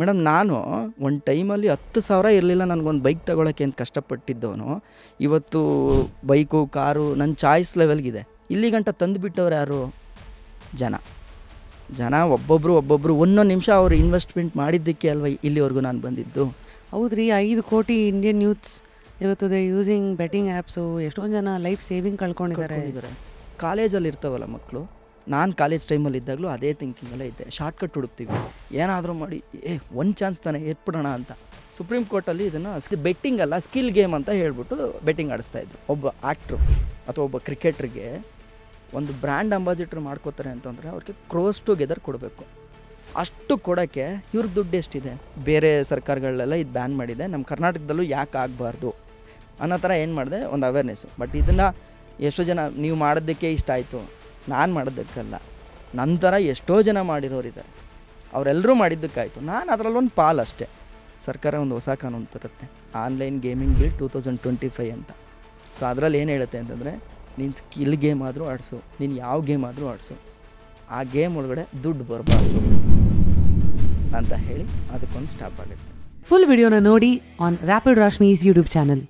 Madam ನಾನು ಒಂದು ಟೈಮಲ್ಲಿ 10,000 ಇರಲಿಲ್ಲ ನನಗೊಂದು ಬೈಕ್ ತೊಗೊಳಕ್ಕೆ ಅಂತ ಕಷ್ಟಪಟ್ಟಿದ್ದವನು ಇವತ್ತು ಬೈಕು ಕಾರು ನನ್ನ ಚಾಯ್ಸ್ ಲೆವೆಲ್ಗಿದೆ. ಇಲ್ಲಿ ಗಂಟ ತಂದುಬಿಟ್ಟವ್ರು ಯಾರು? ಜನ ಒಬ್ಬೊಬ್ಬರು ಒಂದೊಂದು ನಿಮಿಷ ಅವರು ಇನ್ವೆಸ್ಟ್ಮೆಂಟ್ ಮಾಡಿದ್ದಕ್ಕೆ ಅಲ್ವ ಇಲ್ಲಿವರೆಗೂ ನಾನು ಬಂದಿದ್ದು. ಹೌದ್ರಿ, 5 ಕೋಟಿ ಇಂಡಿಯನ್ ಯೂತ್ಸ್ ಇವತ್ತು ದೇ ಯೂಸಿಂಗ್ ಬೆಟ್ಟಿಂಗ್ ಆ್ಯಪ್ಸು. ಎಷ್ಟೊಂದು ಜನ ಲೈಫ್ ಸೇವಿಂಗ್ ಕಳ್ಕೊಂಡಿದ್ದಾರೆ. ಕಾಲೇಜಲ್ಲಿ ಇರ್ತಾವಲ್ಲ ಮಕ್ಕಳು, ನಾನು ಕಾಲೇಜ್ ಟೈಮಲ್ಲಿ ಇದ್ದಾಗಲೂ ಅದೇ ಥಿಂಕಿಂಗಲ್ಲೇ ಇದ್ದೆ. ಶಾರ್ಟ್ಕಟ್ ಹುಡುಕ್ತೀವಿ, ಏನಾದರೂ ಮಾಡಿ ಒಂದು ಚಾನ್ಸ್ ತಾನೇ ಎತ್ಬಿಡೋಣ ಅಂತ. ಸುಪ್ರೀಂ ಕೋರ್ಟಲ್ಲಿ ಇದನ್ನು ಬೆಟ್ಟಿಂಗ್ ಅಲ್ಲ ಸ್ಕಿಲ್ ಗೇಮ್ ಅಂತ ಹೇಳ್ಬಿಟ್ಟು ಬೆಟ್ಟಿಂಗ್ ಆಡಿಸ್ತಾಯಿದ್ರು. ಒಬ್ಬ ಆ್ಯಕ್ಟ್ರು ಅಥವಾ ಒಬ್ಬ ಕ್ರಿಕೆಟ್ರಿಗೆ ಒಂದು ಬ್ರ್ಯಾಂಡ್ ಅಂಬಾಸಿಡರ್ ಮಾಡ್ಕೋತಾರೆ ಅಂತಂದರೆ ಅವ್ರಿಗೆ ಕ್ರೋಸ್ ಟುಗೆದರ್ ಕೊಡಬೇಕು. ಅಷ್ಟು ಕೊಡೋಕ್ಕೆ ಇವ್ರಿಗೆ ದುಡ್ಡು ಎಷ್ಟಿದೆ? ಬೇರೆ ಸರ್ಕಾರಗಳೆಲ್ಲ ಇದು ಬ್ಯಾನ್ ಮಾಡಿದೆ, ನಮ್ಮ ಕರ್ನಾಟಕದಲ್ಲೂ ಯಾಕೆ ಆಗಬಾರ್ದು ಅನ್ನೋ ಥರ ಏನು ಮಾಡಿದೆ, ಒಂದು ಅವೇರ್ನೆಸ್ಸು. ಬಟ್ ಇದನ್ನು ಎಷ್ಟೋ ಜನ ನೀವು ಮಾಡೋದಕ್ಕೆ ಇಷ್ಟ ಆಯಿತು, ನಾನು ಮಾಡೋದಕ್ಕಲ್ಲ, ನಂತರ ಎಷ್ಟೋ ಜನ ಮಾಡಿರೋರಿದ್ದಾರೆ, ಅವರೆಲ್ಲರೂ ಮಾಡಿದ್ದಕ್ಕಾಯಿತು, ನಾನು ಅದರಲ್ಲೊಂದು ಪಾಲು ಅಷ್ಟೇ. ಸರ್ಕಾರ ಒಂದು ಹೊಸ ಕಾನೂನು ತರುತ್ತೆ, ಆನ್ಲೈನ್ ಗೇಮಿಂಗ್ ಬಿಲ್ 2025 ಅಂತ. ಸೊ ಅದರಲ್ಲಿ ಏನು ಹೇಳುತ್ತೆ ಅಂತಂದರೆ, ನೀನು ಸ್ಕಿಲ್ ಗೇಮ್ ಆದರೂ ಆಡಿಸು, ನೀನು ಯಾವ ಗೇಮ್ ಆದರೂ ಆಡಿಸು, ಆ ಗೇಮ್ ಒಳಗಡೆ ದುಡ್ಡು ಬರಬಾರ್ದು ಅಂತ ಹೇಳಿ ಅದಕ್ಕೊಂದು ಸ್ಟಾಪ್ ಆಗುತ್ತೆ. ಫುಲ್ ವಿಡಿಯೋನ ನೋಡಿ ಆನ್ ರ್ಯಾಪಿಡ್ ರಾಶ್ಮೀಸ್ ಯೂಟ್ಯೂಬ್ ಚಾನಲ್.